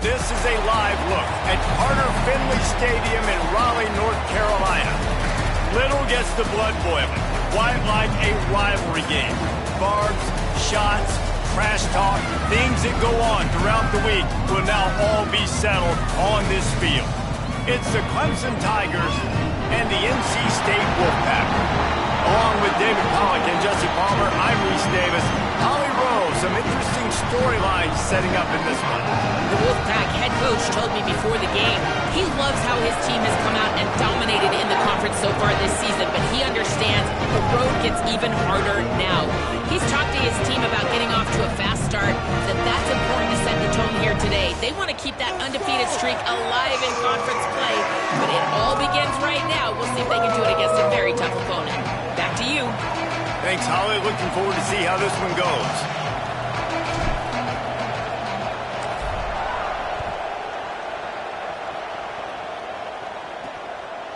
This is a live look at Carter Finley Stadium in Raleigh, North Carolina. Little gets the blood boiling, quite like a rivalry game. Barbs, shots, trash talk, things that go on throughout the week will now all be settled on this field. It's the Clemson Tigers and the NC State Wolfpack. Along with David Pollack and Jesse Palmer, I'm Reese Davis. Holly Rowe, some interesting storylines setting up in this one. The Wolfpack head coach told me before the game he loves how his team has come out and dominated in the conference so far this season, but he understands the road gets even harder now. He's talked to his team about getting off to a fast start, said that's important to set the tone here today. They want to keep that undefeated streak alive in conference play, but it all begins right now. We'll see if they can do it against a very tough opponent. Back to you. Thanks, Holly. Looking forward to see how this one goes.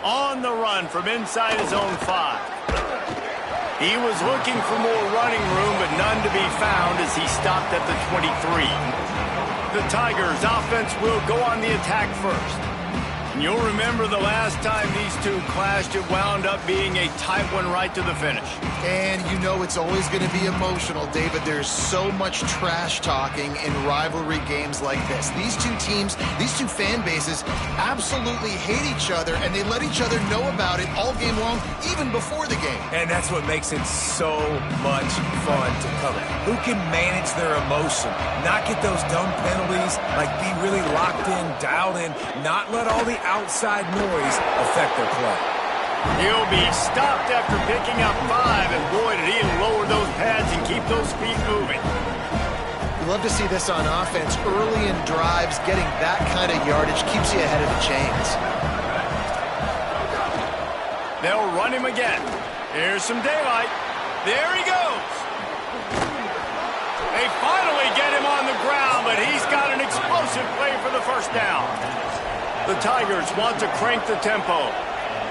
On the run from inside his own 5. He was looking for more running room, but none to be found as he stopped at the 23. The Tigers' offense will go on the attack first. And you'll remember the last time these two clashed, it wound up being a tight one right to the finish. And you know it's always going to be emotional, David. There's so much trash talking in rivalry games like this. These two teams, these two fan bases absolutely hate each other, and they let each other know about it all game long, even before the game. And that's what makes it so much fun to cover. Who can manage their emotion, not get those dumb penalties, like be really locked in, dialed in, not let all the outside noise affect their play. He'll be stopped after picking up 5, and boy, did he lower those pads and keep those feet moving. You love to see this on offense. Early in drives, getting that kind of yardage keeps you ahead of the chains. They'll run him again. Here's some daylight. There he goes. They finally get him on the ground, but he's got an explosive play for the first down. The Tigers want to crank the tempo.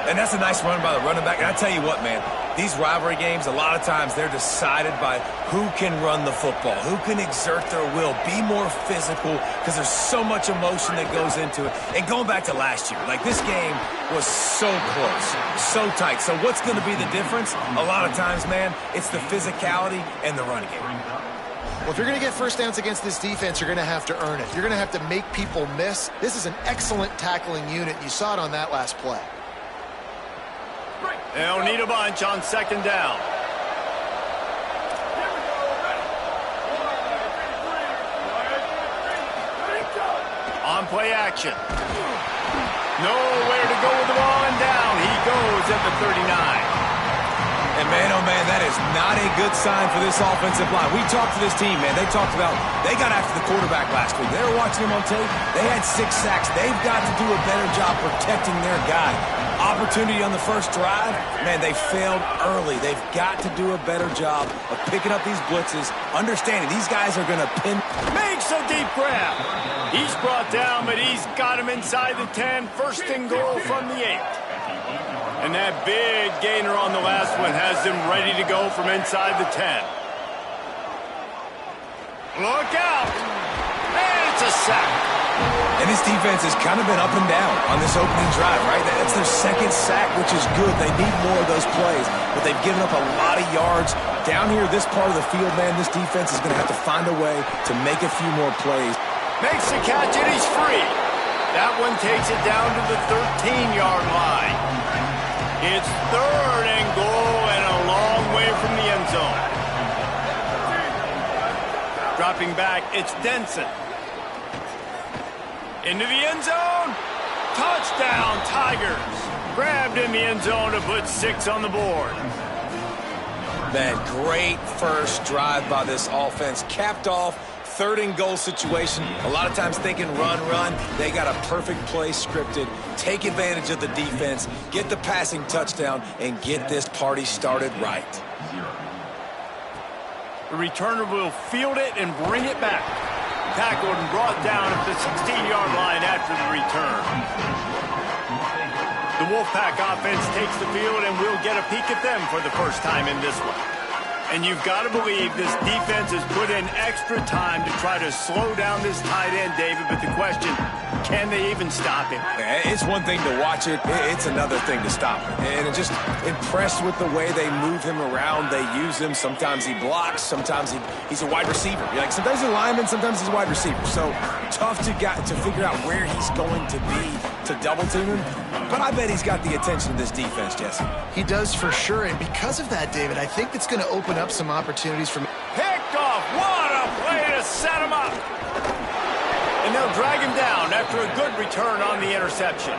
And that's a nice run by the running back. And I tell you what, man, these rivalry games, a lot of times they're decided by who can run the football, who can exert their will, be more physical, because there's so much emotion that goes into it. And going back to last year, like this game was so close, so tight. So what's going to be the difference? A lot of times, man, it's the physicality and the running game. Well, if you're going to get first downs against this defense, you're going to have to earn it. You're going to have to make people miss. This is an excellent tackling unit. You saw it on that last play. They'll need a bunch on second down. On play action. Nowhere to go with the ball, and down he goes at the 39. And man, oh man, that is not a good sign for this offensive line. We talked to this team, man. They talked about, they got after the quarterback last week. They were watching him on tape. They had 6 sacks. They've got to do a better job protecting their guy. Opportunity on the first drive, man, they failed early. They've got to do a better job of picking up these blitzes, understanding these guys are going to pin. Makes a deep grab. He's brought down, but he's got him inside the 10. First and goal from the 8. And that big gainer on the last one has them ready to go from inside the 10. Look out! And it's a sack. And this defense has kind of been up and down on this opening drive, right? That's their second sack, which is good. They need more of those plays, but they've given up a lot of yards. Down here, this part of the field, man, this defense is going to have to find a way to make a few more plays. Makes the catch, and he's free. That one takes it down to the 13-yard line. It's third and goal and a long way from the end zone. Dropping back, it's Denson. Into the end zone. Touchdown, Tigers. Grabbed in the end zone to put 6 on the board. Man, great first drive by this offense. Capped off, third and goal situation. A lot of times thinking run. They got a perfect play scripted. Take advantage of the defense, get the passing touchdown, and get this party started right. The returner will field it and bring it back. Tackled and brought down at the 16-yard line after the return. The Wolfpack offense takes the field, and we'll get a peek at them for the first time in this one. And you've got to believe this defense has put in extra time to try to slow down this tight end, David. But the question, can they even stop him? It's one thing to watch it. It's another thing to stop him. And I'm just impressed with the way they move him around. They use him. Sometimes he blocks. Sometimes he's a wide receiver. Like sometimes he's a lineman. Sometimes he's a wide receiver. So tough to figure out where he's going to be to double team him. But I bet he's got the attention of this defense, Jesse. He does for sure. And because of that, David, I think it's going to open up some opportunities for me. Picked off. What a play to set him up. And they'll drag him down after a good return on the interception.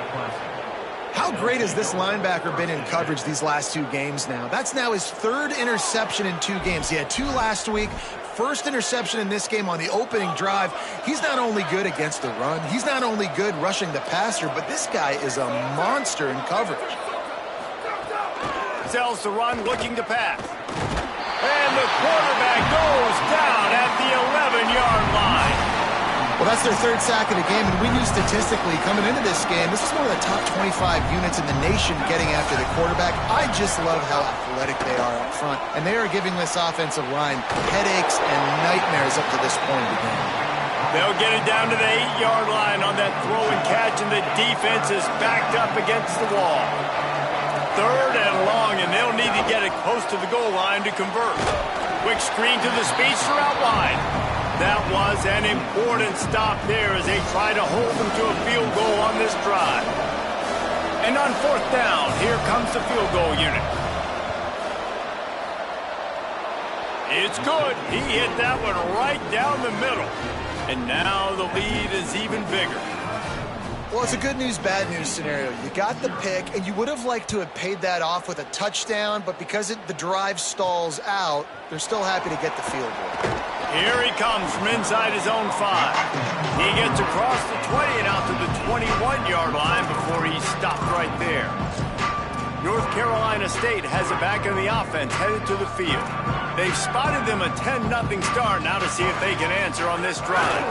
How great has this linebacker been in coverage these last 2 games now? That's now his 3rd interception in 2 games. He had 2 last week. First interception in this game on the opening drive. He's not only good against the run, he's not only good rushing the passer, but this guy is a monster in coverage. Sells the run, looking to pass. And the quarterback goes down at the 11-yard line. Well, that's their 3rd sack of the game, and we knew statistically coming into this game, this is one of the top 25 units in the nation getting after the quarterback. I just love how athletic they are up front, and they are giving this offensive line headaches and nightmares up to this point of the game. They'll get it down to the 8-yard line on that throw and catch, and the defense is backed up against the wall. 3rd and long, and they'll need to get it close to the goal line to convert. Quick screen to the speedster out wide. That was an important stop there as they try to hold them to a field goal on this drive. And on 4th down, here comes the field goal unit. It's good. He hit that one right down the middle. And now the lead is even bigger. Well, it's a good news, bad news scenario. You got the pick, and you would have liked to have paid that off with a touchdown, but because the drive stalls out, they're still happy to get the field goal. Here he comes from inside his own 5. He gets across the 20 and out to the 21-yard line before he's stopped right there. North Carolina State has it back in the offense, headed to the field. They've spotted them a 10-0 start now to see if they can answer on this drive.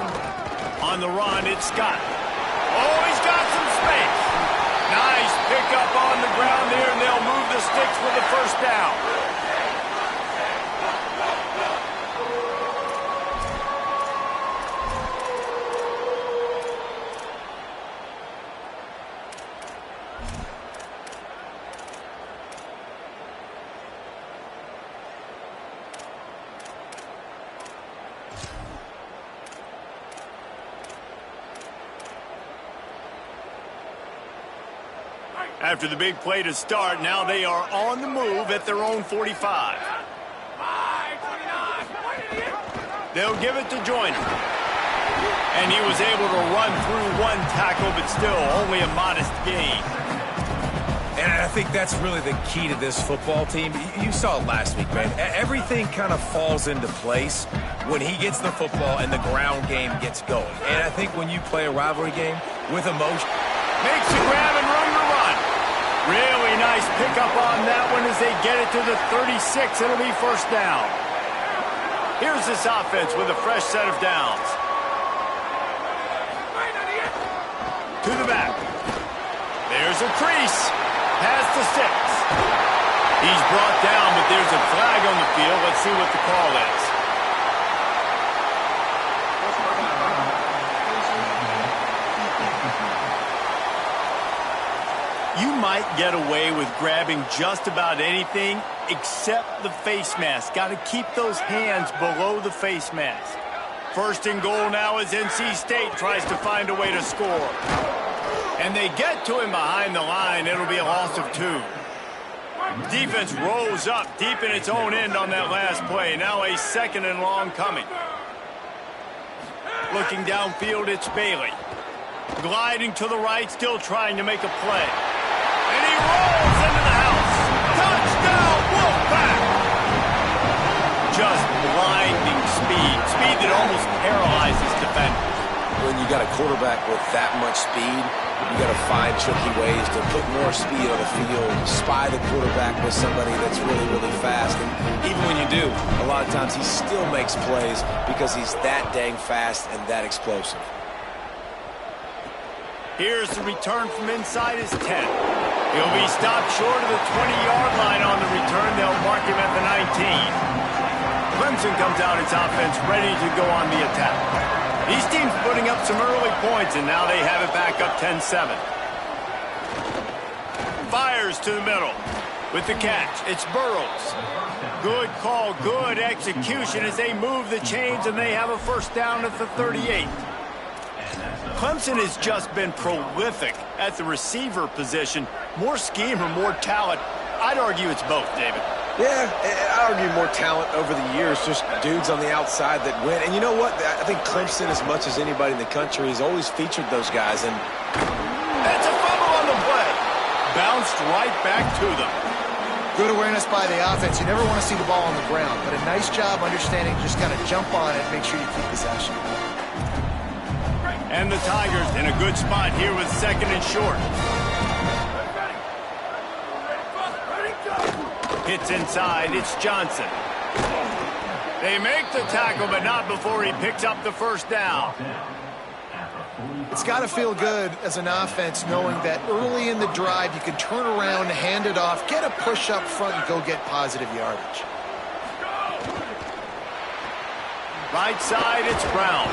On the run, it's Scott. Oh, he's got some space. Nice pickup on the ground there, and they'll move the sticks for the 1st down. After the big play to start, now they are on the move at their own 45. They'll give it to Joyner. And he was able to run through 1 tackle, but still only a modest gain. And I think that's really the key to this football team. You saw it last week, man. Everything kind of falls into place when he gets the football and the ground game gets going. And I think when you play a rivalry game with emotion. Makes the grab and room to run. Really nice pickup on that one as they get it to the 36. It'll be 1st down. Here's this offense with a fresh set of downs. To the back. There's a crease. Past the 6. He's brought down, but there's a flag on the field. Let's see what the call is. You might get away with grabbing just about anything except the face mask. Got to keep those hands below the face mask. 1st and goal now as NC State tries to find a way to score. And they get to him behind the line. It'll be a loss of 2. Defense rolls up deep in its own end on that last play. Now a 2nd and long coming. Looking downfield, it's Bailey. Gliding to the right, still trying to make a play. And he rolls into the house. Touchdown, Wolfpack! Just blinding speed. Speed that almost paralyzes defenders. When you got a quarterback with that much speed, you got to find tricky ways to put more speed on the field, spy the quarterback with somebody that's really, really fast. And even when you do, a lot of times he still makes plays because he's that dang fast and that explosive. Here's the return from inside his 10. He'll be stopped short of the 20-yard line on the return. They'll mark him at the 19. Clemson comes out its offense ready to go on the attack. These teams putting up some early points, and now they have it back up 10-7. Fires to the middle. With the catch, it's Burrows. Good call, good execution as they move the chains, and they have a first down at the 38. Clemson has just been prolific at the receiver position. More scheme or more talent? I'd argue it's both, David. Yeah, I argue more talent over the years, just dudes on the outside that win. And you know what? I think Clemson, as much as anybody in the country, has always featured those guys. And that's a fumble on the play. Bounced right back to them. Good awareness by the offense. You never want to see the ball on the ground, but a nice job understanding, just kind of jump on it, make sure you keep possession. And the Tigers in a good spot here with second and short. Hits inside, it's Johnson. They make the tackle, but not before he picks up the first down. It's got to feel good as an offense knowing that early in the drive you can turn around, hand it off, get a push up front, and go get positive yardage. Right side, it's Brown.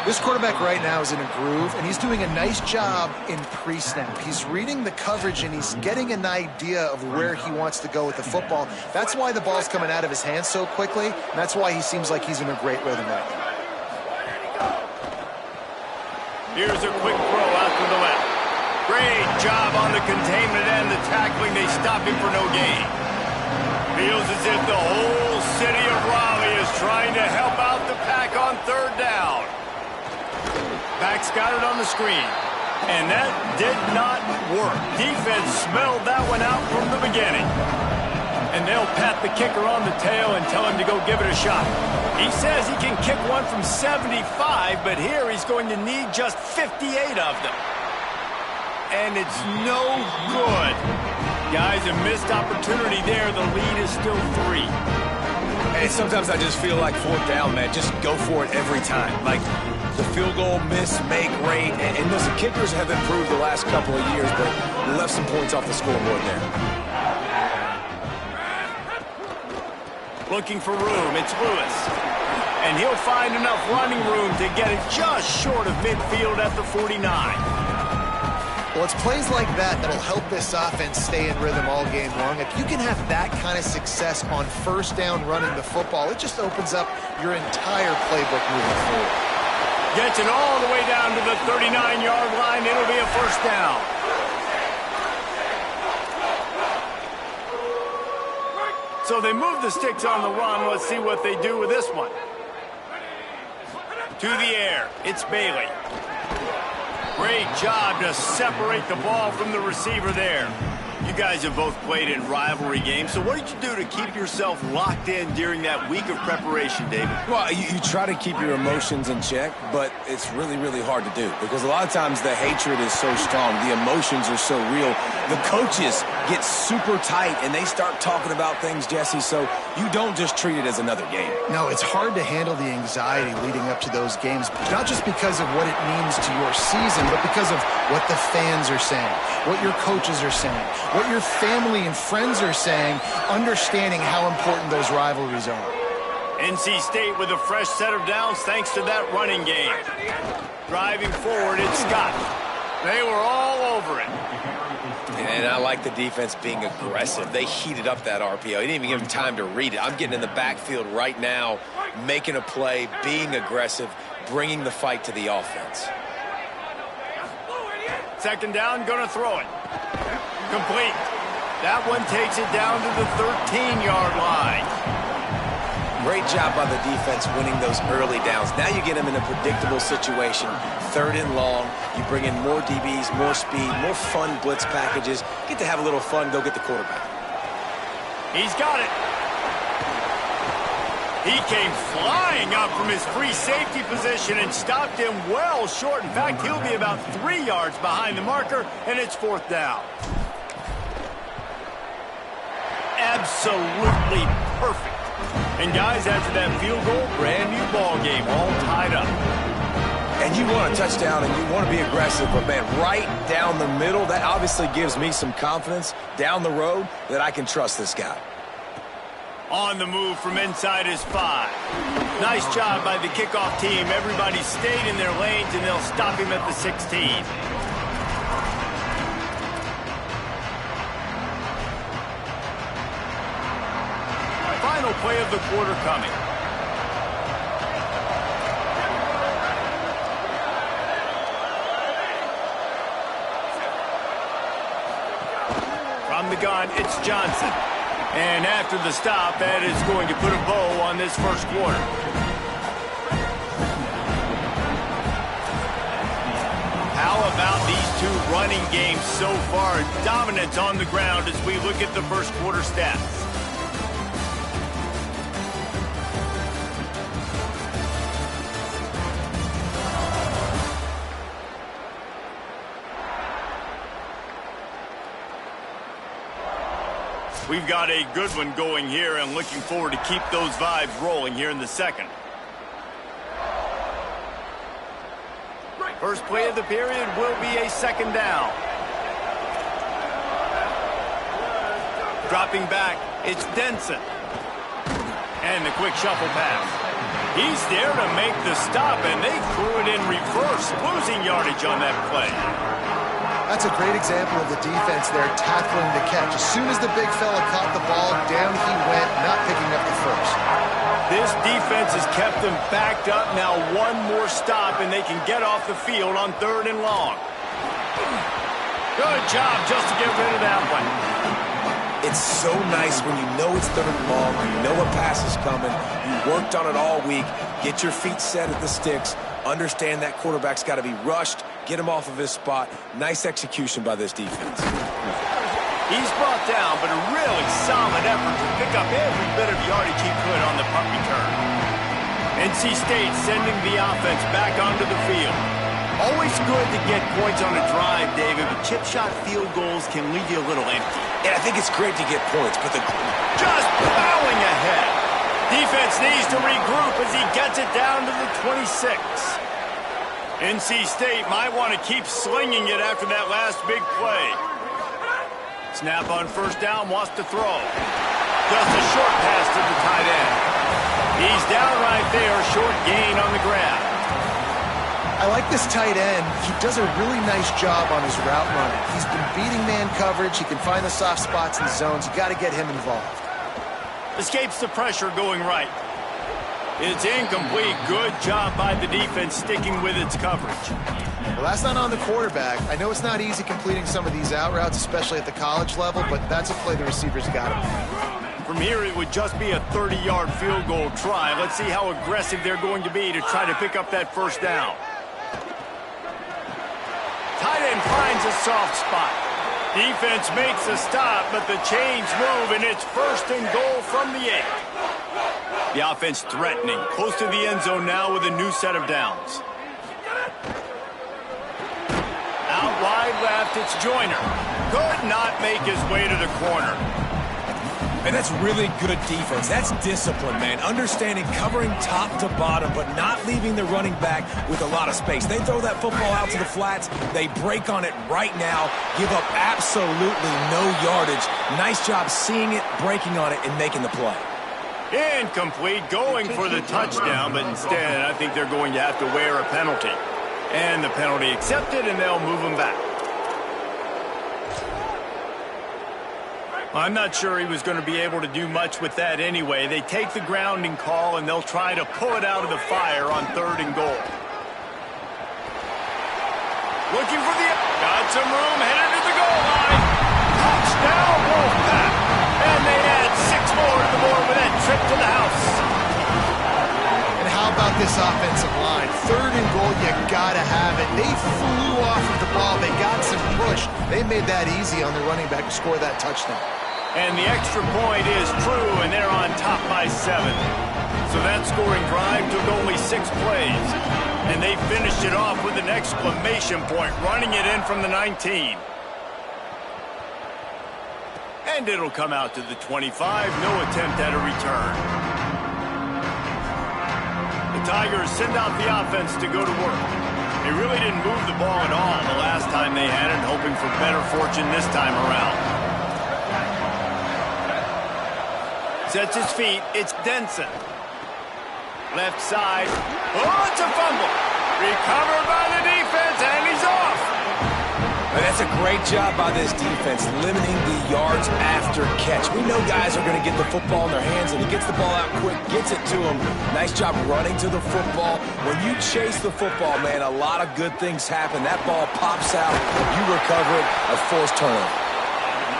This quarterback right now is in a groove, and he's doing a nice job in pre-snap. He's reading the coverage, and he's getting an idea of where he wants to go with the football. That's why the ball's coming out of his hands so quickly, and that's why he seems like he's in a great rhythm right now. Here's a quick throw out to the left. Great job on the containment and the tackling. They stop him for no gain. Feels as if the whole city of Raleigh is trying to help out the Pack on third down. Pack's got it on the screen. And that did not work. Defense smelled that one out from the beginning. And they'll pat the kicker on the tail and tell him to go give it a shot. He says he can kick one from 75, but here he's going to need just 58 of them. And it's no good. Guys, a missed opportunity there. The lead is still 3. And sometimes I just feel like fourth down, man. Just go for it every time. Like the field goal miss, make rate. And listen, kickers have improved the last couple of years, but left some points off the scoreboard there. Looking for room, it's Lewis. And he'll find enough running room to get it just short of midfield at the 49. Well, it's plays like that that'll help this offense stay in rhythm all game long. If you can have that kind of success on first down running the football, it just opens up your entire playbook moving forward. Gets it all the way down to the 39-yard line. It'll be a first down. So they move the sticks on the run. Let's see what they do with this one. To the air, it's Bailey. Great job to separate the ball from the receiver there. You guys have both played in rivalry games, so what did you do to keep yourself locked in during that week of preparation, David? Well, you try to keep your emotions in check, but it's really, really hard to do because a lot of times the hatred is so strong. The emotions are so real. The coaches get super tight, and they start talking about things, Jesse, so you don't just treat it as another game. No, it's hard to handle the anxiety leading up to those games, not just because of what it means to your season, but because of what the fans are saying, what your coaches are saying, what your family and friends are saying, understanding how important those rivalries are. NC State with a fresh set of downs thanks to that running game. Driving forward, it's Scott. They were all over it. And I like the defense being aggressive. They heated up that RPO. He didn't even give him time to read it. I'm getting in the backfield right now, making a play, being aggressive, bringing the fight to the offense. Second down, gonna throw it. Complete. That one takes it down to the 13-yard line. Great job by the defense winning those early downs. Now you get them in a predictable situation. Third and long. You bring in more DBs, more speed, more fun blitz packages. Get to have a little fun, go get the quarterback. He's got it. He came flying up from his free safety position and stopped him well short. In fact, he'll be about 3 yards behind the marker, and it's fourth down. Absolutely perfect. And guys, after that field goal, brand new ball game, all tied up. And you want a touchdown and you want to be aggressive, but man, right down the middle, that obviously gives me some confidence down the road that I can trust this guy. On the move from inside his 5. Nice job by the kickoff team. Everybody stayed in their lanes, and they'll stop him at the 16. Final play of the quarter coming. From the gun, it's Johnson. And after the stop, that is going to put a bow on this first quarter. How about these two running games so far? Dominance on the ground as we look at the first quarter stats. We've got a good one going here and looking forward to keep those vibes rolling here in the second. First play of the period will be a second down. Dropping back, it's Denson. And the quick shuffle pass. He's there to make the stop, and they threw it in reverse, losing yardage on that play. That's a great example of the defense there tackling the catch. As soon as the big fella caught the ball, down he went, not picking up the first. This defense has kept them backed up. Now one more stop, and they can get off the field on 3rd and long. Good job just to get rid of that one. It's so nice when you know it's 3rd and long, you know a pass is coming, you worked on it all week, get your feet set at the sticks, understand that quarterback's got to be rushed, get him off of his spot. Nice execution by this defense. He's brought down, but a really solid effort to pick up every bit of yardage he could on the punt return. NC State sending the offense back onto the field. Always good to get points on a drive, David, but chip shot field goals can leave you a little empty. And I think it's great to get points, but just plowing ahead. Defense needs to regroup as he gets it down to the 26. NC State might want to keep slinging it after that last big play. Snap on first down, wants to throw. Just a short pass to the tight end. He's down right there, short gain on the grab. I like this tight end. He does a really nice job on his route running. He's been beating man coverage. He can find the soft spots in the zones. You got to get him involved. Escapes the pressure going right. It's incomplete. Good job by the defense sticking with its coverage. Well, that's not on the quarterback. I know it's not easy completing some of these out routes, especially at the college level, but that's a play the receivers got to make. From here, it would just be a 30-yard field goal try. Let's see how aggressive they're going to be to try to pick up that first down. Tight end finds a soft spot. Defense makes a stop, but the chains move, and it's 1st and goal from the 8. The offense threatening, close to the end zone now with a new set of downs. Out wide left, it's Joyner. Could not make his way to the corner. And that's really good defense. That's discipline, man. Understanding covering top to bottom, but not leaving the running back with a lot of space. They throw that football out to the flats. They break on it right now, give up absolutely no yardage. Nice job seeing it, breaking on it, and making the play. Incomplete, going for the touchdown, but instead I think they're going to have to wear a penalty. And the penalty accepted, and they'll move him back. I'm not sure he was going to be able to do much with that anyway. They take the grounding call, and they'll try to pull it out of the fire on 3rd and goal. Looking for the... Got some room, headed to the goal line. Touchdown, Wolfpack. And they add 6 more to the board with that trip to the house. And how about this offensive line? 3rd and goal, you got to have it. They flew off of the ball. They got some push. They made that easy on the running back to score that touchdown. And the extra point is true, and they're on top by 7. So that scoring drive took only 6 plays. And they finished it off with an exclamation point, running it in from the 19. And it'll come out to the 25. No attempt at a return. The Tigers send out the offense to go to work. They really didn't move the ball at all the last time they had it, hoping for better fortune this time around. Sets his feet. It's Denson. Left side. Oh, it's a fumble. Recovered by the defense, and he's off. That's a great job by this defense, limiting the yards after catch. We know guys are going to get the football in their hands, and he gets the ball out quick, gets it to him. Nice job running to the football. When you chase the football, man, a lot of good things happen. That ball pops out, you recover it, a forced turnover.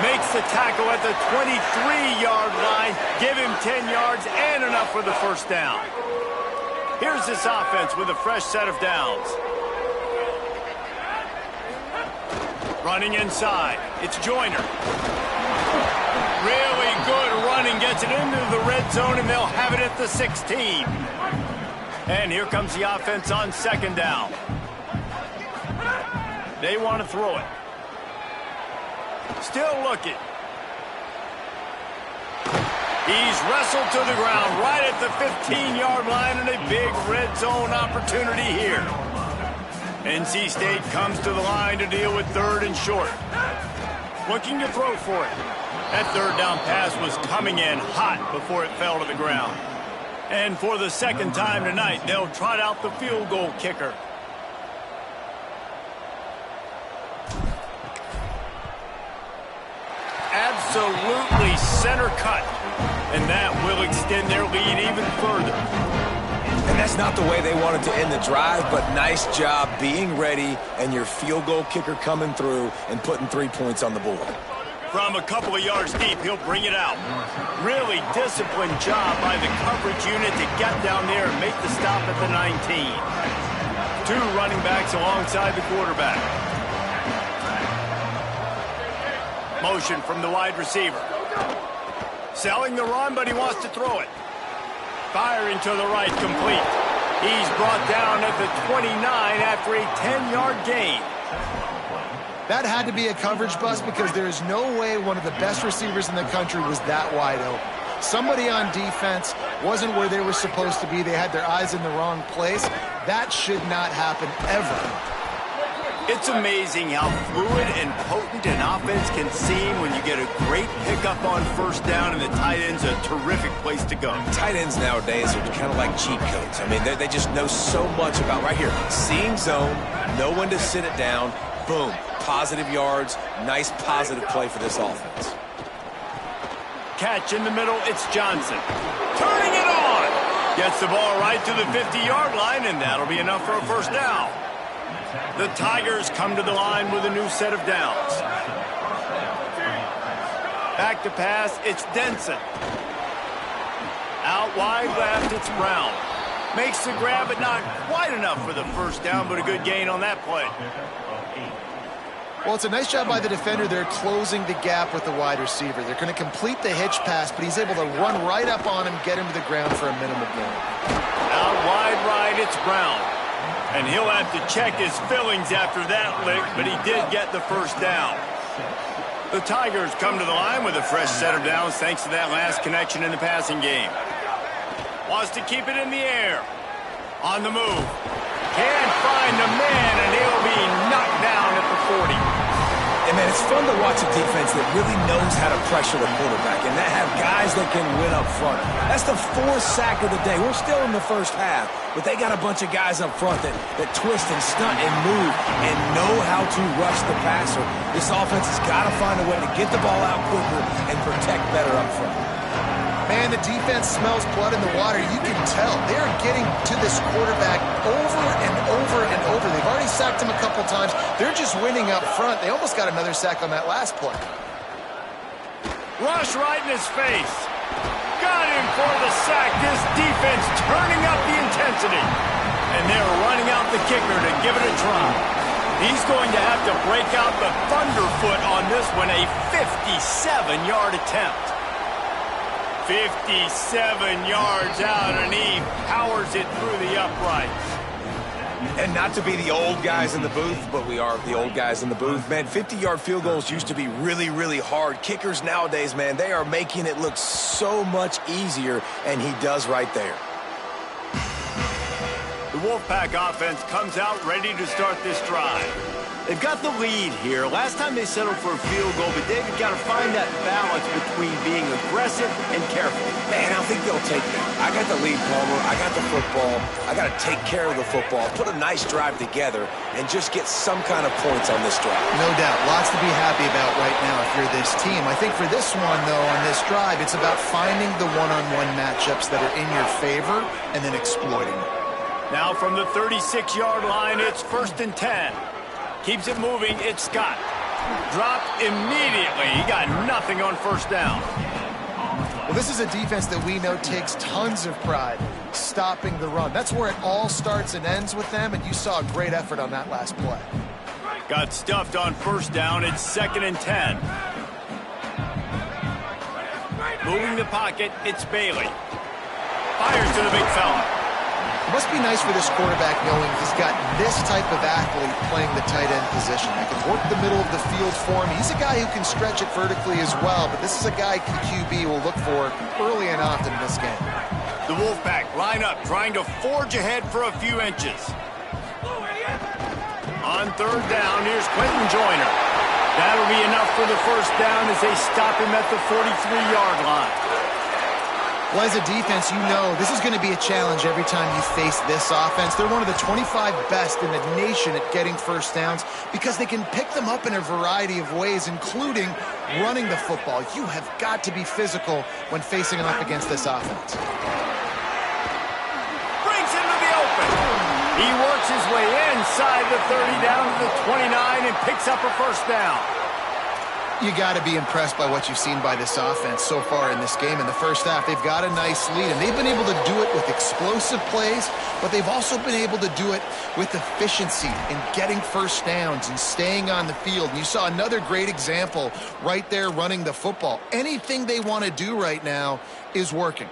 Makes the tackle at the 23-yard line. Give him 10 yards and enough for the first down. Here's this offense with a fresh set of downs. Running inside. It's Joyner. Really good running. Gets it into the red zone, and they'll have it at the 16. And here comes the offense on second down. They want to throw it. Still looking. He's wrestled to the ground right at the 15-yard line, and a big red zone opportunity here. NC State comes to the line to deal with third and short. Looking to throw for it. That third down pass was coming in hot before it fell to the ground. And for the second time tonight, they'll trot out the field goal kicker. Absolutely center cut. And that will extend their lead even further. And that's not the way they wanted to end the drive, but nice job being ready and your field goal kicker coming through and putting 3 points on the board. From a couple of yards deep, he'll bring it out. Really disciplined job by the coverage unit to get down there and make the stop at the 19. Two running backs alongside the quarterback. Motion from the wide receiver. Selling the run, but he wants to throw it. Firing to the right, complete. He's brought down at the 29 after a 10-yard gain. That had to be a coverage bust because there is no way one of the best receivers in the country was that wide open. Somebody on defense wasn't where they were supposed to be. They had their eyes in the wrong place. That should not happen ever. It's amazing how fluid and potent an offense can seem when you get a great pickup on first down, and the tight end's a terrific place to go. Tight ends nowadays are kind of like cheat codes. I mean, they just know so much about right here. Seeing zone, know when to sit it down, boom, positive yards, nice positive play for this offense. Catch in the middle, it's Johnson. Turning it on! Gets the ball right to the 50-yard line, and that'll be enough for a first down. The Tigers come to the line with a new set of downs. Back to pass, it's Denson. Out wide left, it's Brown. Makes the grab, but not quite enough for the first down, but a good gain on that play. Well, it's a nice job by the defender. They're closing the gap with the wide receiver. They're going to complete the hitch pass, but he's able to run right up on him, get him to the ground for a minimum gain. Out wide right, it's Brown. And he'll have to check his fillings after that lick, but he did get the first down. The Tigers come to the line with a fresh set of downs thanks to that last connection in the passing game. Wants to keep it in the air. On the move. Can't find the man, and he'll be knocked down at the 40. And, man, it's fun to watch a defense that really knows how to pressure the quarterback and that have guys that can win up front. That's the fourth sack of the day. We're still in the first half, but they got a bunch of guys up front that twist and stunt and move and know how to rush the passer. This offense has got to find a way to get the ball out quicker and protect better up front. Man, the defense smells blood in the water. You can tell. They're getting to this quarterback over and over and over. They've already sacked him a couple times. They're just winning up front. They almost got another sack on that last play. Rush right in his face. Got him for the sack. This defense turning up the intensity. And they're running out the kicker to give it a try. He's going to have to break out the thunderfoot on this one, a 57-yard attempt. 57 yards out, and he powers it through the uprights. And not to be the old guys in the booth, but we are the old guys in the booth. Man, 50-yard field goals used to be really, really hard. Kickers nowadays, man, they are making it look so much easier, and he does right there. The Wolfpack offense comes out ready to start this drive. They've got the lead here. Last time they settled for a field goal, but David got to find that balance between being aggressive and careful. Man, I think they'll take that. I got the lead, Palmer. I got the football. I got to take care of the football, put a nice drive together, and just get some kind of points on this drive. No doubt. Lots to be happy about right now if you're this team. I think for this one, though, on this drive, it's about finding the one-on-one matchups that are in your favor and then exploiting them. Now from the 36-yard line, it's 1st and 10. Keeps it moving, it's Scott. Dropped immediately. He got nothing on 1st down. Well, this is a defense that we know takes tons of pride stopping the run. That's where it all starts and ends with them, and you saw a great effort on that last play. Got stuffed on 1st down. It's 2nd and 10. Moving the pocket, it's Bailey. Fires to the big fella. It must be nice for this quarterback knowing he's got this type of athlete playing the tight end position. That can work the middle of the field for him. He's a guy who can stretch it vertically as well, but this is a guy the QB will look for early and often in this game. The Wolfpack line up, trying to forge ahead for a few inches. On 3rd down, here's Quentin Joyner. That'll be enough for the 1st down as they stop him at the 43-yard line. Well, as a defense, you know this is going to be a challenge every time you face this offense. They're one of the 25 best in the nation at getting 1st downs because they can pick them up in a variety of ways, including running the football. You have got to be physical when facing off against this offense. Brings him to the open. He works his way inside the 30 down to the 29 and picks up a 1st down. You got to be impressed by what you've seen by this offense so far in this game. In the first half, they've got a nice lead, and they've been able to do it with explosive plays, but they've also been able to do it with efficiency in getting 1st downs and staying on the field. And you saw another great example right there running the football. Anything they want to do right now is working.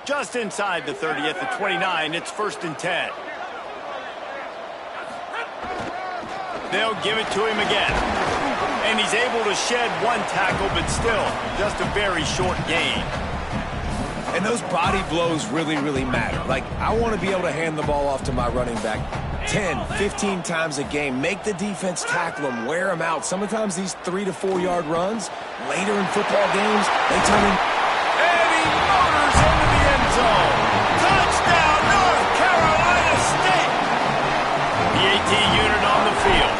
Just inside the 30 at the 29, it's 1st and 10. They'll give it to him again. And he's able to shed one tackle, but still just a very short gain. And those body blows really, really matter. Like, I want to be able to hand the ball off to my running back 10, 15 times a game. Make the defense tackle them, wear them out. Sometimes these 3 to 4 yard runs, later in football games, they turn in. And he motors into the end zone. Touchdown, North Carolina State. The 18 unit on the field.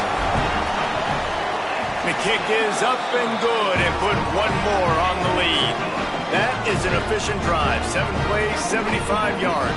The kick is up and good and put one more on the lead. That is an efficient drive. 7 plays, 75 yards.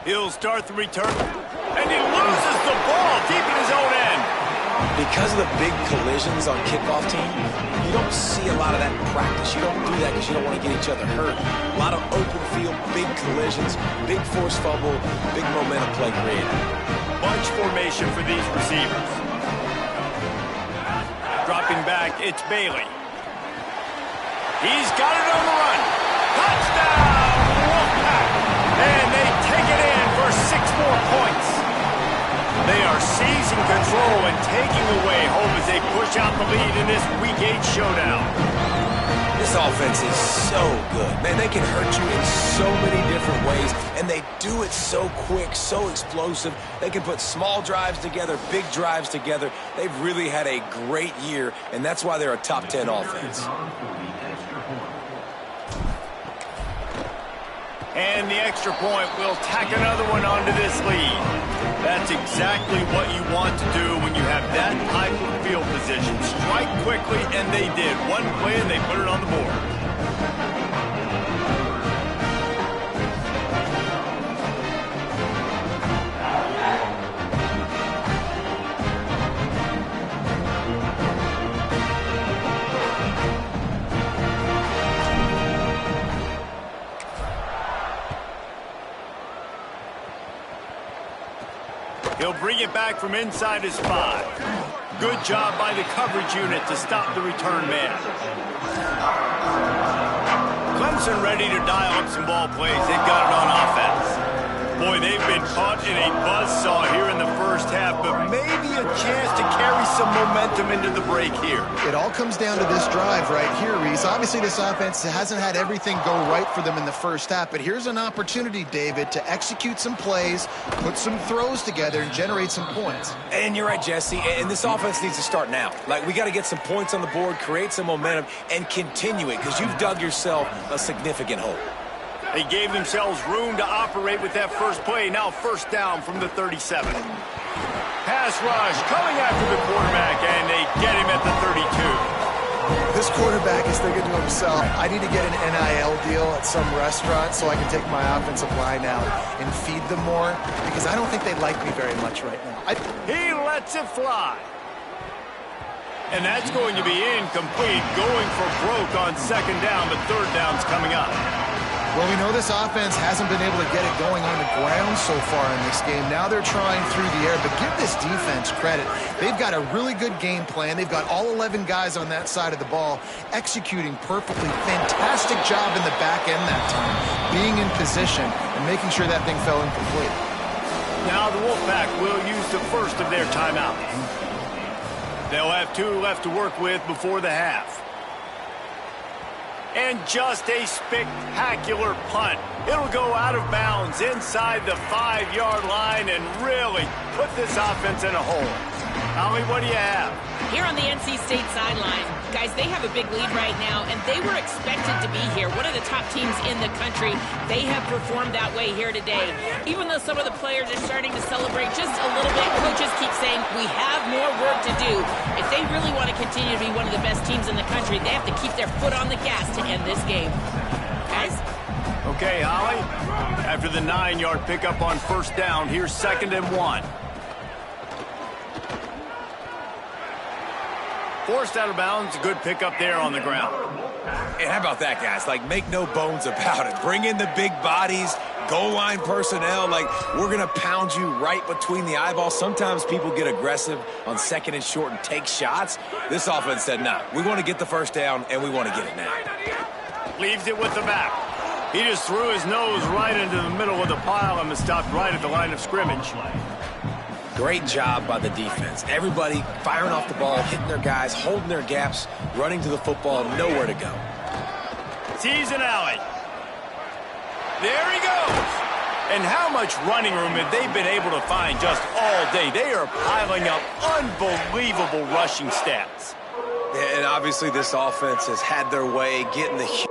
He'll start the return, and he loses the ball deep in his own end. Because of the big collisions on kickoff team, you don't see a lot of that in practice. You don't do that because you don't want to get each other hurt. A lot of open field, big collisions, big forced fumble, big momentum play created. Bunch formation for these receivers. Dropping back, it's Bailey. He's got it on the run. Touchdown, Wolfpack! And they take it in for 6 more points. They are seizing control and taking away hope as they push out the lead in this Week 8 showdown. This offense is so good. Man, they can hurt you in so many different ways, and they do it so quick, so explosive. They can put small drives together, big drives together. They've really had a great year, and that's why they're a top 10 offense. And the extra point will tack another one onto this lead. That's exactly what you want to do when you have that type of field position. Strike quickly, and they did. One play, and they put it on the board. He'll bring it back from inside his 5. Good job by the coverage unit to stop the return man. Clemson ready to dial up some ball plays. They've got it on offense. Boy, they've been caught in a buzzsaw here in the first half, but maybe a chance to carry some momentum into the break here. It all comes down to this drive right here, Reese. Obviously, this offense hasn't had everything go right for them in the first half, but here's an opportunity, David, to execute some plays, put some throws together, and generate some points. And you're right, Jesse, and this offense needs to start now. Like, we got to get some points on the board, create some momentum, and continue it, because you've dug yourself a significant hole. They gave themselves room to operate with that first play. Now first down from the 37. Pass rush coming after the quarterback, and they get him at the 32. This quarterback is thinking to himself, I need to get an NIL deal at some restaurant so I can take my offensive line out and feed them more, because I don't think they like me very much right now. He lets it fly. And that's going to be incomplete, going for broke on second down, but third down's coming up. Well, we know this offense hasn't been able to get it going on the ground so far in this game. Now they're trying through the air, but give this defense credit. They've got a really good game plan. They've got all 11 guys on that side of the ball executing perfectly. Fantastic job in the back end that time, being in position and making sure that thing fell incomplete. Now the Wolfpack will use the first of their timeouts. They'll have 2 left to work with before the half. And just a spectacular punt. It'll go out of bounds inside the 5-yard line and really put this offense in a hole. Holly, what do you have? Here on the NC State sideline, guys, they have a big lead right now, and they were expected to be here. One of the top teams in the country. They have performed that way here today. Even though some of the players are starting to celebrate just a little bit, coaches keep saying, we have more work to do. If they really want to continue to be one of the best teams in the country, they have to keep their foot on the gas to end this game. Guys? Okay, Holly. After the 9-yard pickup on first down, here's 2nd and 1. Forced out of bounds, good pickup there on the ground. And how about that, guys? Like, make no bones about it. Bring in the big bodies, goal line personnel. Like, we're going to pound you right between the eyeballs. Sometimes people get aggressive on 2nd and short and take shots. This offense said, nah, we want to get the first down, and we want to get it now. Leaves it with the back. He just threw his nose right into the middle of the pile and was stopped right at the line of scrimmage. Great job by the defense. Everybody firing off the ball, hitting their guys, holding their gaps, running to the football, nowhere to go. Sees an alley. There he goes. And how much running room have they been able to find just all day? They are piling up unbelievable rushing stats. And obviously this offense has had their way getting the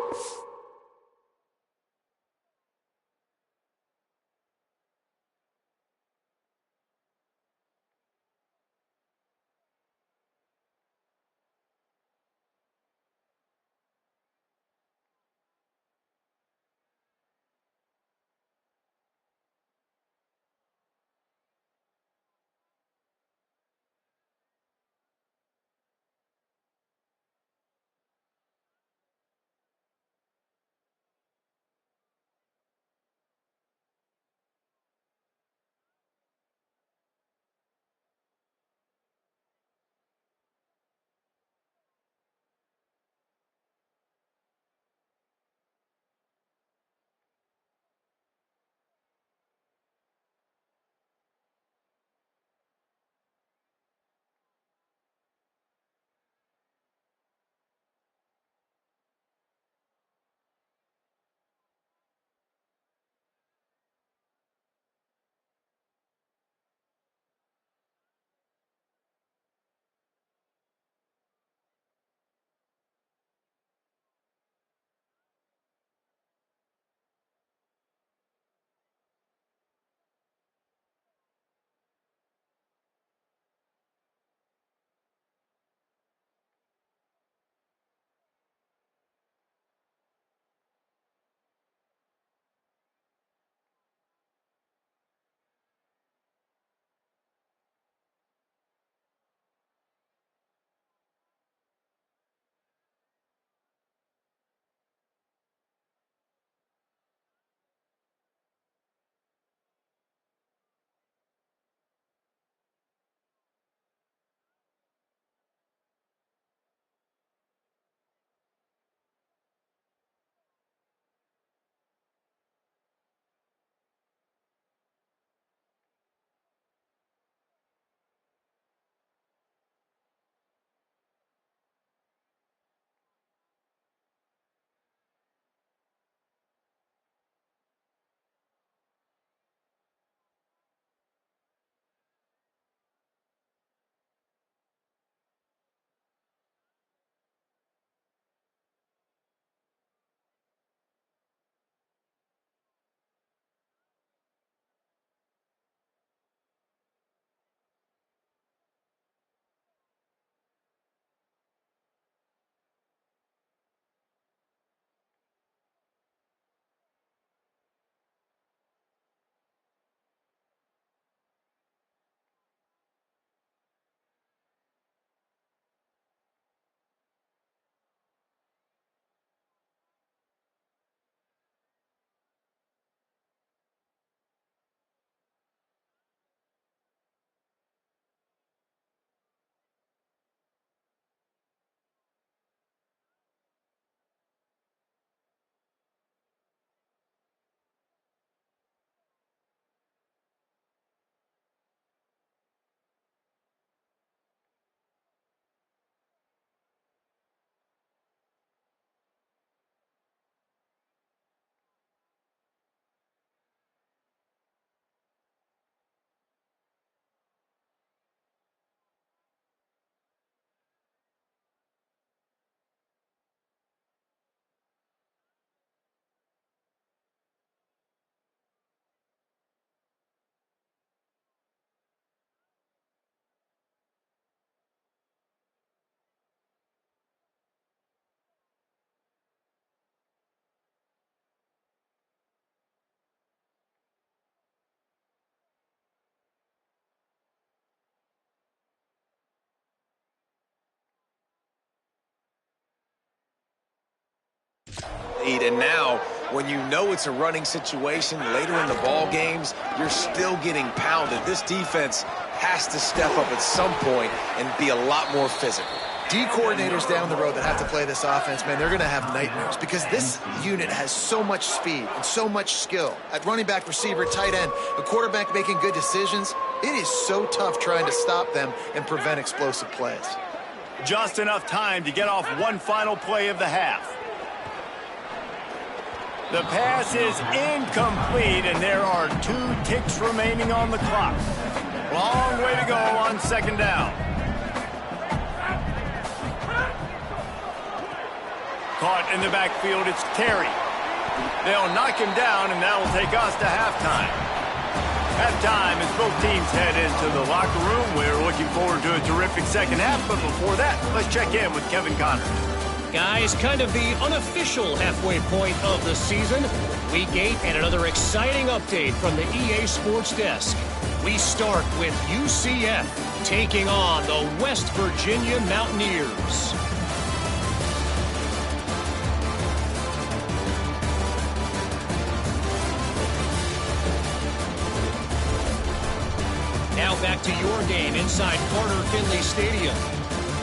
speed. And now, when you know it's a running situation later in the ball games, you're still getting pounded. This defense has to step up at some point and be a lot more physical. D coordinators down the road that have to play this offense, man, they're going to have nightmares because this unit has so much speed and so much skill. At running back, receiver, tight end, a quarterback making good decisions, it is so tough trying to stop them and prevent explosive plays. Just enough time to get off one final play of the half. The pass is incomplete, and there are 2 ticks remaining on the clock. Long way to go on second down. Caught in the backfield, it's Terry. They'll knock him down, and that'll take us to halftime. Halftime as both teams head into the locker room. We're looking forward to a terrific second half, but before that, let's check in with Kevin Connors. Guys, kind of the unofficial halfway point of the season. Week 8 and another exciting update from the EA Sports Desk. We start with UCF taking on the West Virginia Mountaineers. Now back to your game inside Carter Finley Stadium.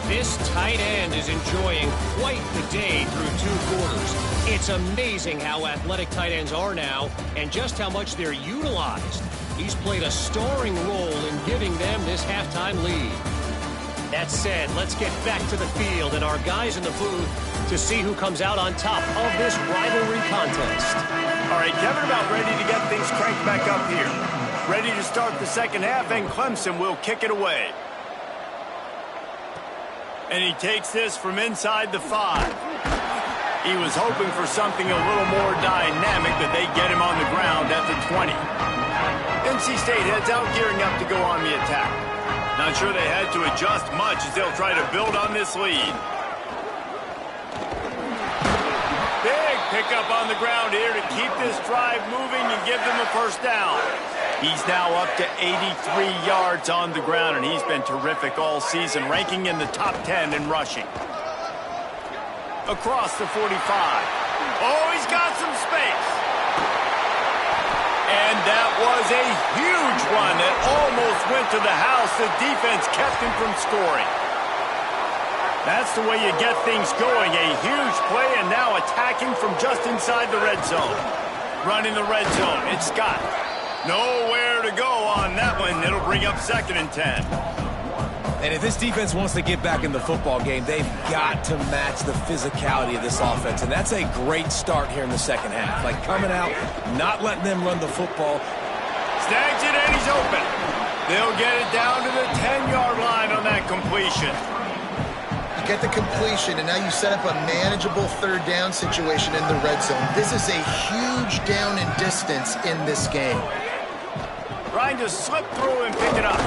This tight end is enjoying quite the day through 2 quarters. It's amazing how athletic tight ends are now and just how much they're utilized. He's played a starring role in giving them this halftime lead. That said, let's get back to the field and our guys in the booth to see who comes out on top of this rivalry contest. All right, Kevin, about ready to get things cranked back up here. Ready to start the second half, and Clemson will kick it away. And he takes this from inside the 5. He was hoping for something a little more dynamic, but they get him on the ground at the 20. NC State heads out, gearing up to go on the attack. Not sure they had to adjust much as they'll try to build on this lead. Big pickup on the ground here to keep this drive moving and give them a first down. He's now up to 83 yards on the ground, and he's been terrific all season, ranking in the top 10 in rushing. Across the 45. Oh, he's got some space. And that was a huge run that almost went to the house. The defense kept him from scoring. That's the way you get things going. A huge play, and now attacking from just inside the red zone. Running the red zone. It's Scott. Nowhere to go on that one. It'll bring up 2nd and 10. And if this defense wants to get back in the football game, they've got to match the physicality of this offense. And that's a great start here in the second half. Like coming out, not letting them run the football. Snags it, and he's open. They'll get it down to the 10-yard line on that completion. You get the completion, and now you set up a manageable 3rd down situation in the red zone. This is a huge down in distance in this game. Trying to slip through and pick it up.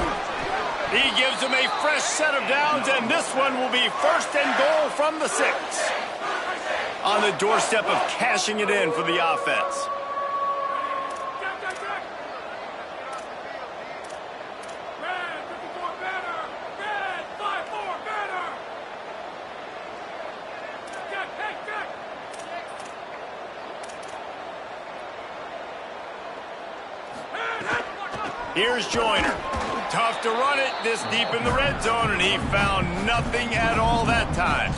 He gives them a fresh set of downs, and this one will be 1st and goal from the 6. On the doorstep of cashing it in for the offense. Here's Joyner. Tough to run it this deep in the red zone, and he found nothing at all that time.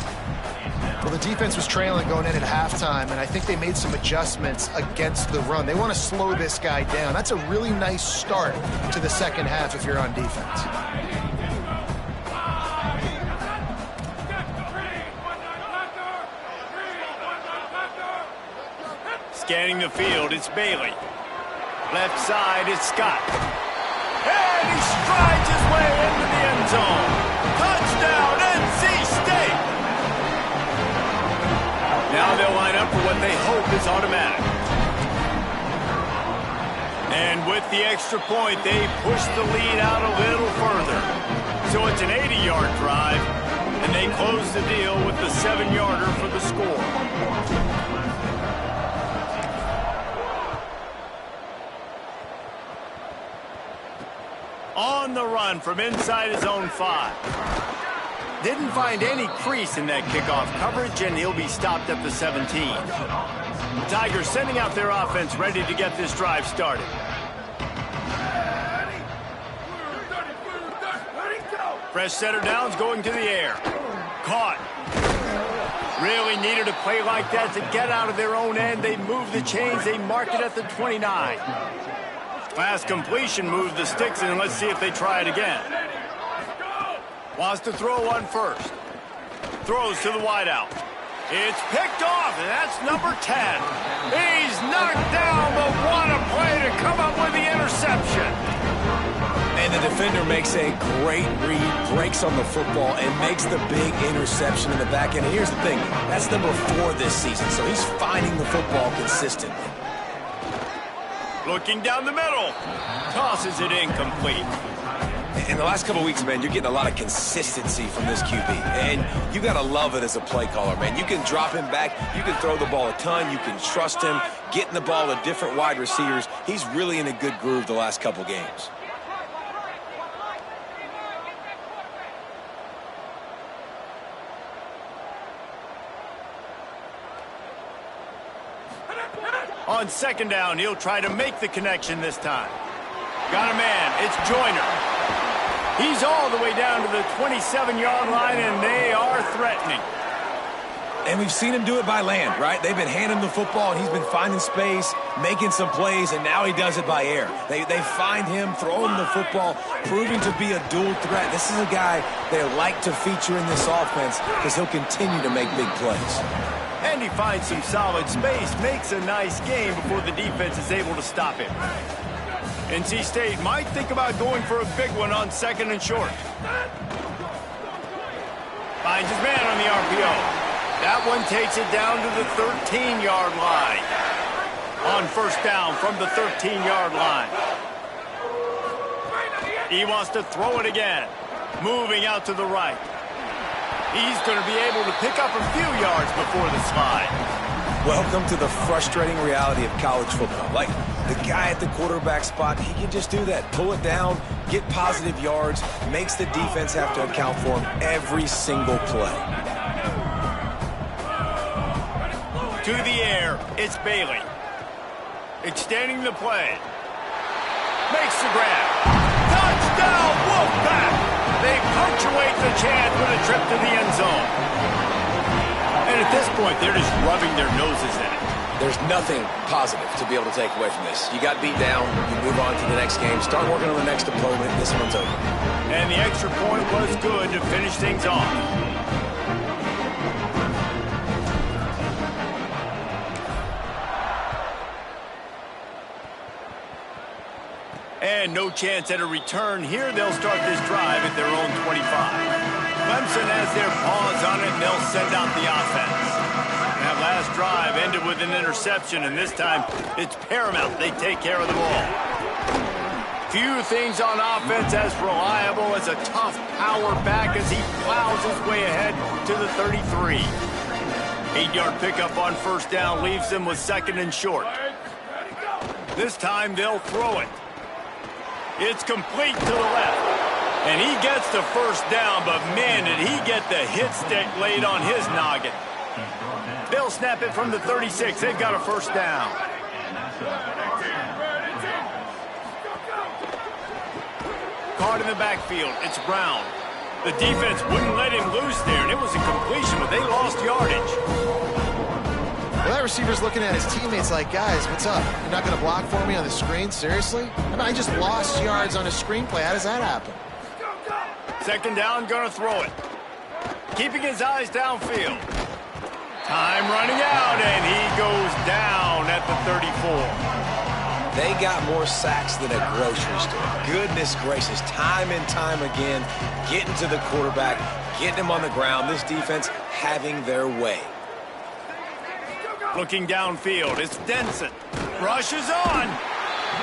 Well, the defense was trailing going in at halftime, and I think they made some adjustments against the run. They want to slow this guy down. That's a really nice start to the second half if you're on defense. Scanning the field, it's Bailey. Left side is Scott. And he strides his way into the end zone. Touchdown, NC State! Now they'll line up for what they hope is automatic. And with the extra point, they push the lead out a little further. So it's an 80-yard drive, and they close the deal with the 7-yarder for the score. On the run from inside his own 5. Didn't find any crease in that kickoff coverage, and he'll be stopped at the 17. The Tigers sending out their offense ready to get this drive started. Fresh setter downs going to the air. Caught. Really needed a play like that to get out of their own end. They move the chains. They mark it at the 29. Fast completion moves the sticks in. Let's see if they try it again. Wants to throw one first. Throws to the wideout. It's picked off, and that's number 10. He's knocked down, but what a play to come up with the interception. And the defender makes a great read, breaks on the football, and makes the big interception in the back end. And here's the thing, that's number 4 this season, so he's finding the football consistently. Looking down the middle. Tosses it incomplete. In the last couple of weeks, man, you're getting a lot of consistency from this QB. And you got to love it as a play caller, man. You can drop him back. You can throw the ball a ton. You can trust him, getting the ball to different wide receivers. He's really in a good groove the last couple games. On second down, he'll try to make the connection this time. Got a man. It's Joyner. He's all the way down to the 27-yard line, and they are threatening. And we've seen him do it by land, right? They've been handing him the football, and he's been finding space, making some plays, and now he does it by air. They find him, throw him the football, proving to be a dual threat. This is a guy they like to feature in this offense because he'll continue to make big plays. And he finds some solid space, makes a nice game before the defense is able to stop him. NC State might think about going for a big one on second and short. Finds his man on the RPO. That one takes it down to the 13-yard line. On first down from the 13-yard line. He wants to throw it again. Moving out to the right. He's going to be able to pick up a few yards before the slide. Welcome to the frustrating reality of college football. Like, the guy at the quarterback spot, he can just do that. Pull it down, get positive yards, makes the defense have to account for him every single play. To the air, it's Bailey. Extending the play. Makes the grab. Touchdown, Wolfpack! They punctuate the chance with a trip to the end zone. And at this point, they're just rubbing their noses in it. There's nothing positive to be able to take away from this. You got beat down, you move on to the next game, start working on the next opponent, this one's over. And the extra point was good to finish things off. And no chance at a return here. They'll start this drive at their own 25. Clemson has their paws on it, and they'll send out the offense. That last drive ended with an interception, and this time it's paramount they take care of the ball. Few things on offense as reliable as a tough power back as he plows his way ahead to the 33. 8-yard pickup on first down leaves them with second and short. This time they'll throw it. It's complete to the left. And he gets the first down, but man, did he get the hit stick laid on his noggin. They'll snap it from the 36. They've got a first down. Caught in the backfield. It's Brown. The defense wouldn't let him loose there, and it was a completion, but they lost yardage. Well, that receiver's looking at his teammates like, guys, what's up? You're not going to block for me on the screen? Seriously? I mean, I just lost yards on a screenplay. How does that happen? Second down, going to throw it. Keeping his eyes downfield. Time running out, and he goes down at the 34. They got more sacks than a grocery store. Goodness gracious, time and time again, getting to the quarterback, getting him on the ground. This defense having their way. Looking downfield, it's Denson. Rushes on.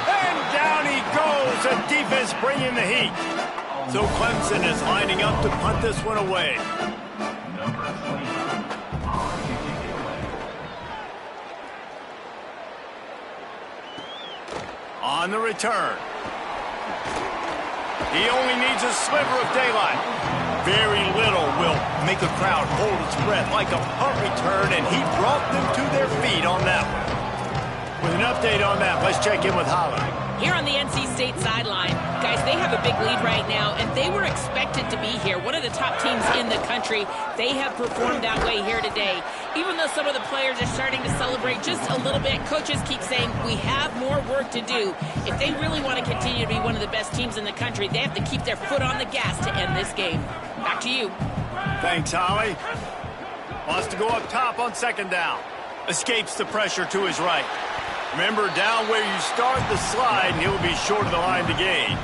And down he goes. The defense bringing the heat. So Clemson is lining up to punt this one away. On the return. He only needs a sliver of daylight. Very little will make a crowd hold its breath like a punt return, and he brought them to their feet on that one. With an update on that, let's check in with Holland. Here on the NC State sideline, guys, they have a big lead right now, and they were expected to be here. One of the top teams in the country. They have performed that way here today. Even though some of the players are starting to celebrate just a little bit, coaches keep saying we have more work to do. If they really want to continue to be one of the best teams in the country, they have to keep their foot on the gas to end this game. Back to you. Thanks, Holly. Wants to go up top on second down. Escapes the pressure to his right. Remember, down where you start the slide, and he'll be short of the line to gain.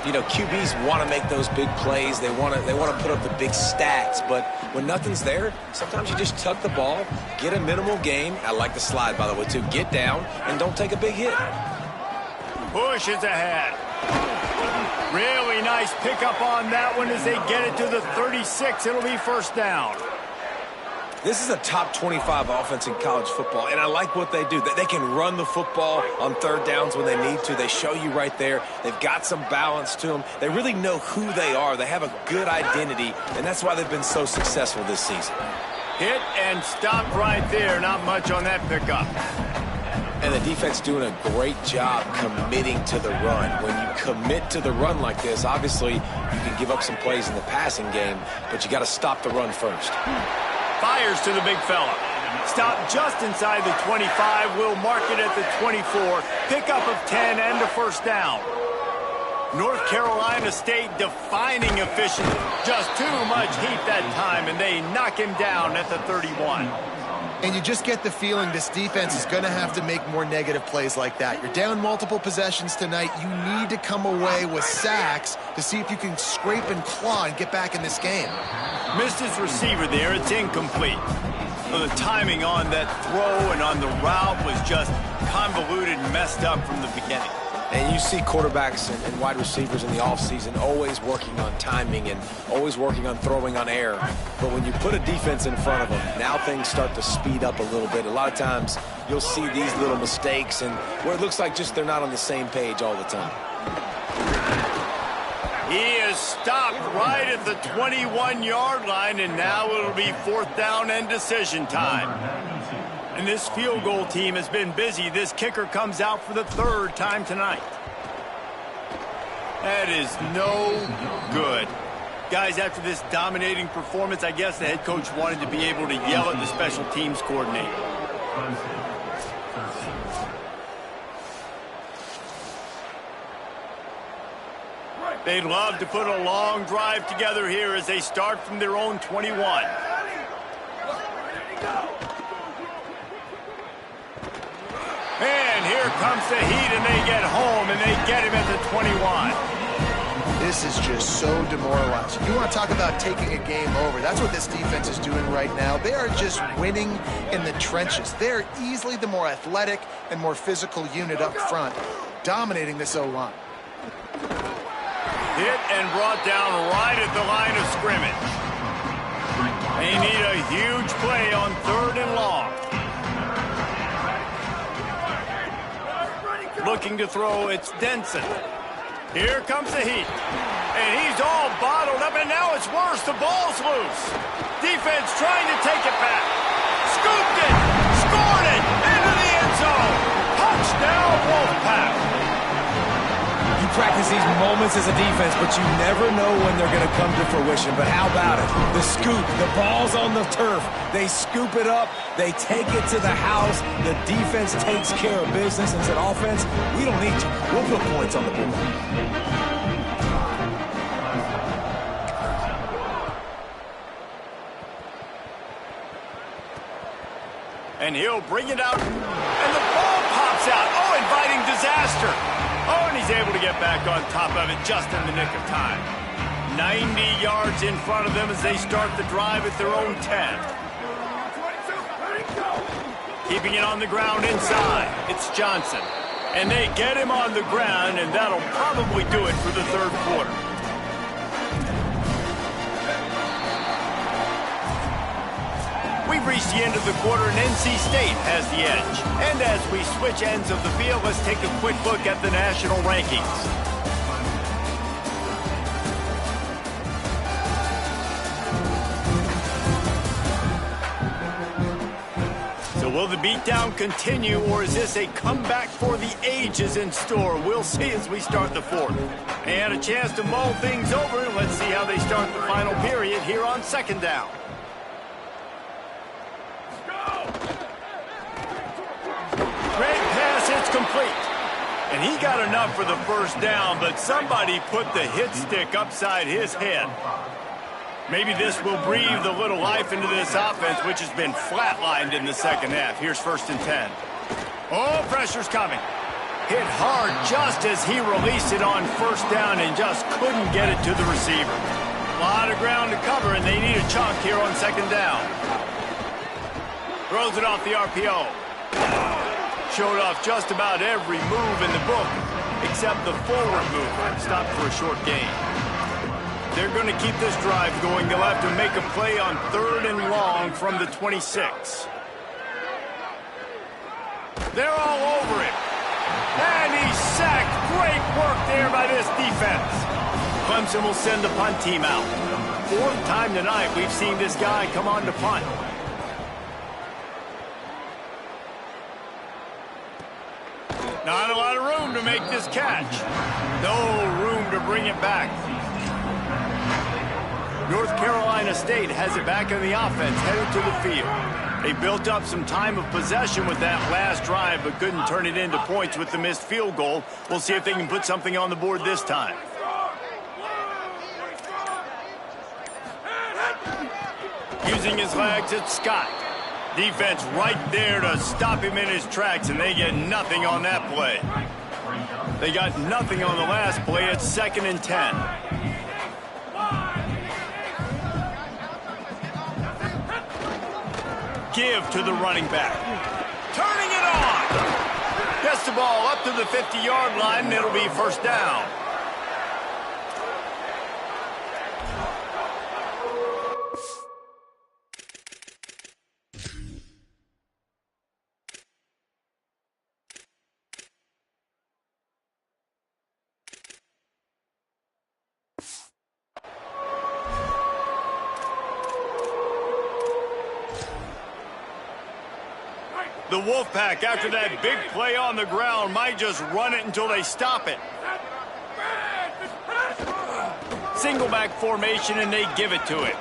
You know, QBs want to make those big plays. They want to put up the big stats. But when nothing's there, sometimes you just tuck the ball, get a minimal gain. I like the slide, by the way, too. Get down and don't take a big hit. Pushes ahead. Really nice pickup on that one as they get it to the 36. It'll be first down. This is a top 25 offense in college football, and I like what they do. They can run the football on third downs when they need to. They show you right there. They've got some balance to them. They really know who they are. They have a good identity, and that's why they've been so successful this season. Hit and stopped right there. Not much on that pickup. And the defense doing a great job committing to the run. When you commit to the run like this, obviously you can give up some plays in the passing game, but you got to stop the run first. Fires to the big fella. Stop just inside the 25. Will mark it at the 24. Pickup of 10 and a first down. North Carolina State defining efficiency. Just too much heat that time, and they knock him down at the 31. And you just get the feeling this defense is going to have to make more negative plays like that. You're down multiple possessions tonight. You need to come away with sacks to see if you can scrape and claw and get back in this game. Missed his receiver there. It's incomplete. So the timing on that throw and on the route was just convoluted and messed up from the beginning. And you see quarterbacks and wide receivers in the offseason always working on timing and always working on throwing on air. But when you put a defense in front of them, now things start to speed up a little bit. A lot of times you'll see these little mistakes and where it looks like just they're not on the same page all the time. He is stopped right at the 21-yard line, and now it'll be fourth down and decision time. And this field goal team has been busy. This kicker comes out for the third time tonight. That is no good. Guys, after this dominating performance, I guess the head coach wanted to be able to yell at the special teams coordinator. They'd love to put a long drive together here as they start from their own 21. And here comes the heat, and they get home, and they get him at the 21. This is just so demoralizing. You want to talk about taking a game over. That's what this defense is doing right now. They are just winning in the trenches. They're easily the more athletic and more physical unit up front, dominating this O-line. Hit and brought down right at the line of scrimmage. They need a huge play on third and long. Looking to throw, it's Denson. Here comes the heat. And he's all bottled up, and now it's worse. The ball's loose. Defense trying to take it back. Scooped it. Scored it. Into the end zone. Touchdown, Wolfpack. You practice these moments as a defense, but you never know when they're going to come to fruition. But how about it? The scoop, the ball's on the turf. They scoop it up. They take it to the house. The defense takes care of business and said, offense, we don't need you. We'll put points on the board. And he'll bring it out. And the ball pops out. Oh, inviting disaster. Oh, and he's able to get back on top of it just in the nick of time. 90 yards in front of them as they start the drive at their own 10. Keeping it on the ground inside. It's Johnson. And they get him on the ground, and that'll probably do it for the third quarter. We've reached the end of the quarter, and NC State has the edge. And as we switch ends of the field, let's take a quick look at the national rankings. So will the beatdown continue, or is this a comeback for the ages in store? We'll see as we start the fourth. And a chance to mull things over. Let's see how they start the final period here on second down. Great pass, it's complete. And he got enough for the first down, but somebody put the hit stick upside his head. Maybe this will breathe a little life into this offense, which has been flatlined in the second half. Here's 1st and 10. Oh, pressure's coming. Hit hard just as he released it on first down and just couldn't get it to the receiver. A lot of ground to cover, and they need a chunk here on second down. Throws it off the RPO. Showed off just about every move in the book, except the forward move. Stopped for a short gain. They're going to keep this drive going. They'll have to make a play on 3rd and long from the 26. They're all over him. And he's sacked. Great work there by this defense. Clemson will send the punt team out. 4th time tonight we've seen this guy come on to punt. Not a lot of room to make this catch. No room to bring it back. North Carolina State has it back in the offense, headed to the field. They built up some time of possession with that last drive, but couldn't turn it into points with the missed field goal. We'll see if they can put something on the board this time. Using his legs, it's Scott. Defense right there to stop him in his tracks, and they get nothing on that play. They got nothing on the last play. It's 2nd and 10. Give to the running back. Turning it on. Gets the ball up to the 50-yard line, and it'll be 1st down. The Wolfpack, after that big play on the ground, might just run it until they stop it. Single back formation, and they give it to it.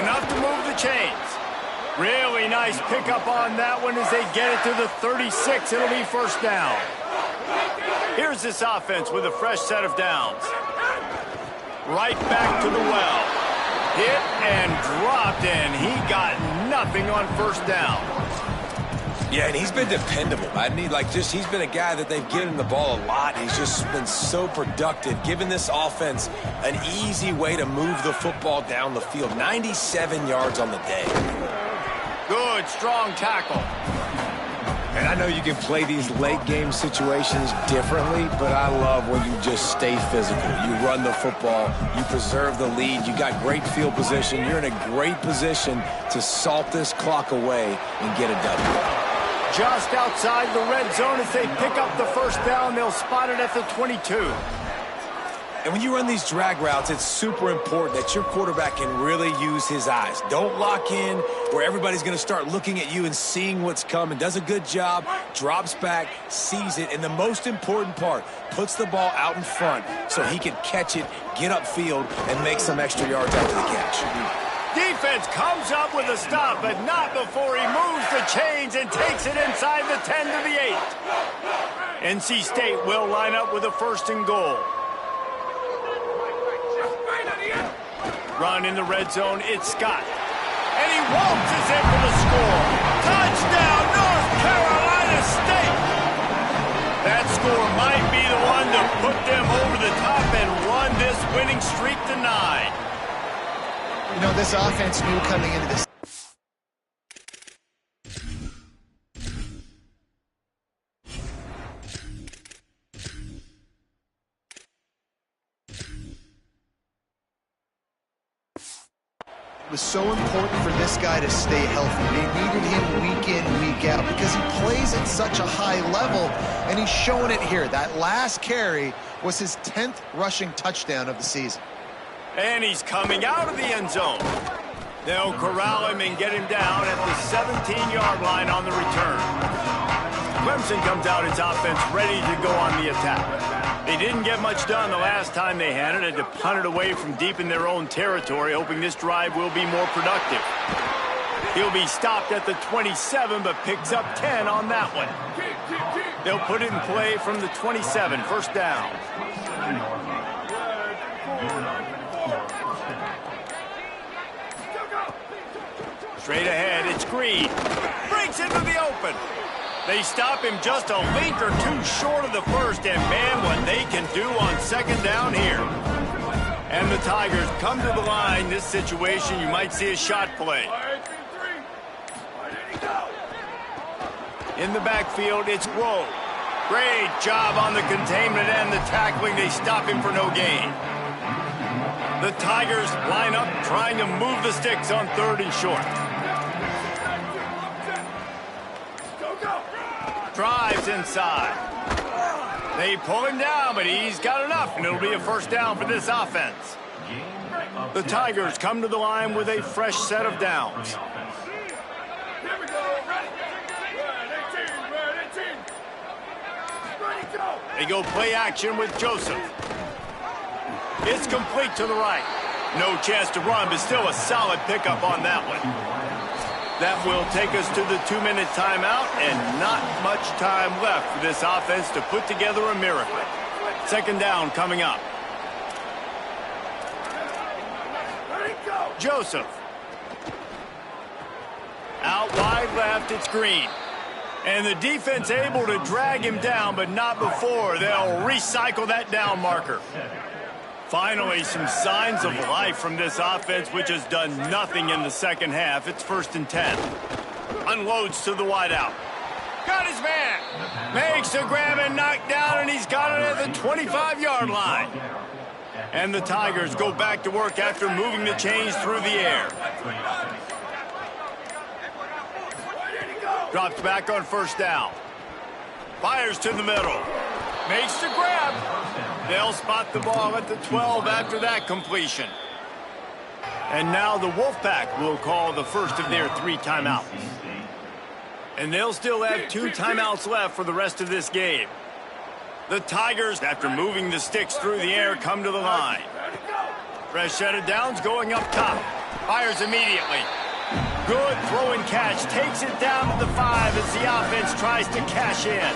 Enough to move the chains. Really nice pickup on that one as they get it to the 36. It'll be 1st down. Here's this offense with a fresh set of downs. Right back to the well. Hit and dropped, and he got nothing on 1st down. Yeah, and he's been dependable. He's been a guy that they've given the ball a lot. He's just been so productive, giving this offense an easy way to move the football down the field. 97 yards on the day. Good, strong tackle. And I know you can play these late game situations differently, but I love when you just stay physical. You run the football, you preserve the lead, you got great field position. You're in a great position to salt this clock away and get a W. Just outside the red zone as they pick up the 1st down. They'll spot it at the 22. And when you run these drag routes, it's super important that your quarterback can really use his eyes. Don't lock in where everybody's going to start looking at you and seeing what's coming. Does a good job, drops back, sees it, and the most important part, puts the ball out in front so he can catch it, get upfield, and make some extra yards after the catch. Defense comes up with a stop, but not before he moves the chains and takes it inside the 10 to the 8. NC State will line up with a 1st and goal. Run in the red zone, it's Scott. And he waltzes in for the score. Touchdown, North Carolina State! That score might be the one to put them over the top and run this winning streak to 9. You know, this offense knew coming into this. It was so important for this guy to stay healthy. They needed him week in, week out because he plays at such a high level, and he's showing it here. That last carry was his 10th rushing touchdown of the season. And he's coming out of the end zone. They'll corral him and get him down at the 17-yard line on the return. Clemson comes out its offense ready to go on the attack. They didn't get much done the last time they had it. Had to punt it away from deep in their own territory, hoping this drive will be more productive. He'll be stopped at the 27, but picks up 10 on that one. They'll put it in play from the 27, first down. Straight ahead, it's Green. Breaks into the open. They stop him just a length or two short of the first, and man, what they can do on second down here. And the Tigers come to the line. This situation, you might see a shot play. In the backfield, it's Grove. Great job on the containment and the tackling. They stop him for no gain. The Tigers line up trying to move the sticks on third and short. Drives inside. They pull him down, but he's got enough, and it'll be a first down for this offense. The Tigers come to the line with a fresh set of downs. They go play action with Joseph. It's complete to the right. No chance to run, but still a solid pickup on that one. That will take us to the 2-minute timeout, and not much time left for this offense to put together a miracle. Second down coming up. Joseph. Out wide left, it's Green. And the defense able to drag him down, but not before. They'll recycle that down marker. Finally, some signs of life from this offense, which has done nothing in the second half. It's 1st and 10. Unloads to the wideout. Got his man. Makes the grab and knock down, and he's got it at the 25-yard line. And the Tigers go back to work after moving the chains through the air. Drops back on first down. Fires to the middle. Makes the grab. They'll spot the ball at the 12 after that completion. And now the Wolfpack will call the first of their 3 timeouts. And they'll still have 2 timeouts left for the rest of this game. The Tigers, after moving the sticks through the air, come to the line. Fresh set of downs going up top. Fires immediately. Good throw and catch. Takes it down to the 5 as the offense tries to cash in.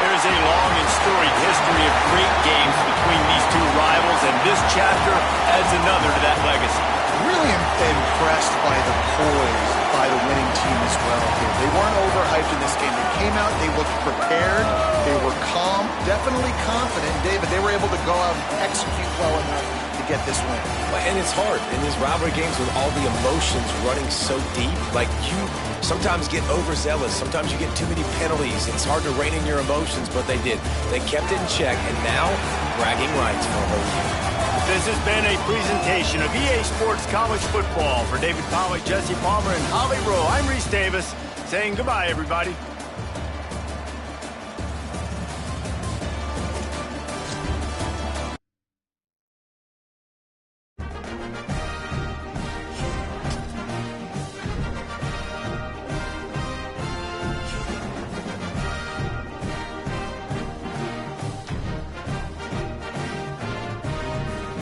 There's a long and storied history of great games between these 2 rivals, and this chapter adds another to that legacy. Really impressed by the poise by the winning team as well here. They weren't overhyped in this game. They came out, they looked prepared, they were calm, definitely confident. David, they were able to go out and execute well enough to get this win. And it's hard in these rivalry games with all the emotions running so deep. Like, you sometimes get overzealous. Sometimes you get too many penalties. It's hard to rein in your emotions, but they did. They kept it in check, and now bragging rights for a whole year. This has been a presentation of EA Sports College Football. For David Pollack, Jesse Palmer, and Holly Rowe, I'm Reese Davis saying goodbye, everybody.